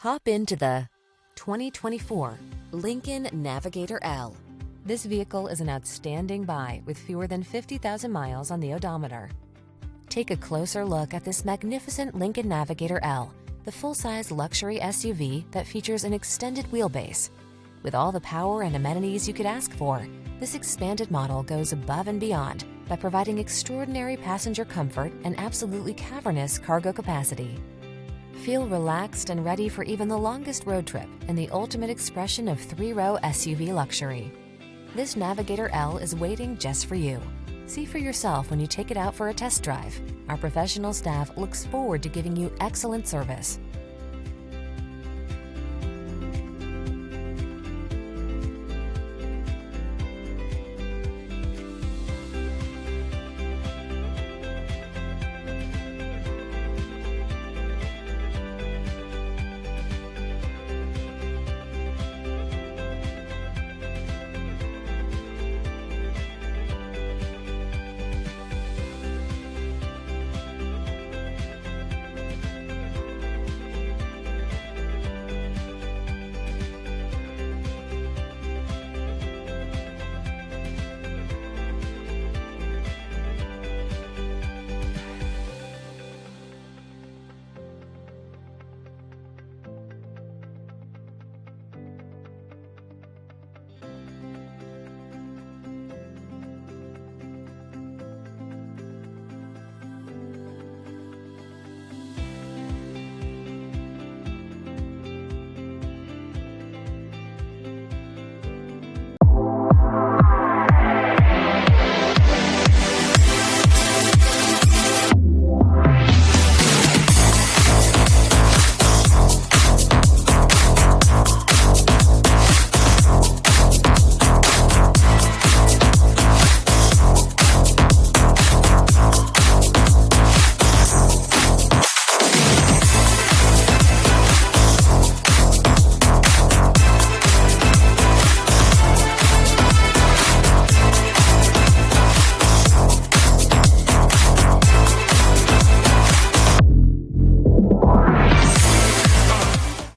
Hop into the 2024 Lincoln Navigator L. This vehicle is an outstanding buy with fewer than 50,000 miles on the odometer. Take a closer look at this magnificent Lincoln Navigator L, the full-size luxury SUV that features an extended wheelbase. With all the power and amenities you could ask for, this expanded model goes above and beyond by providing extraordinary passenger comfort and absolutely cavernous cargo capacity. Feel relaxed and ready for even the longest road trip in the ultimate expression of three-row SUV luxury. This Navigator L is waiting just for you. See for yourself when you take it out for a test drive. Our professional staff looks forward to giving you excellent service.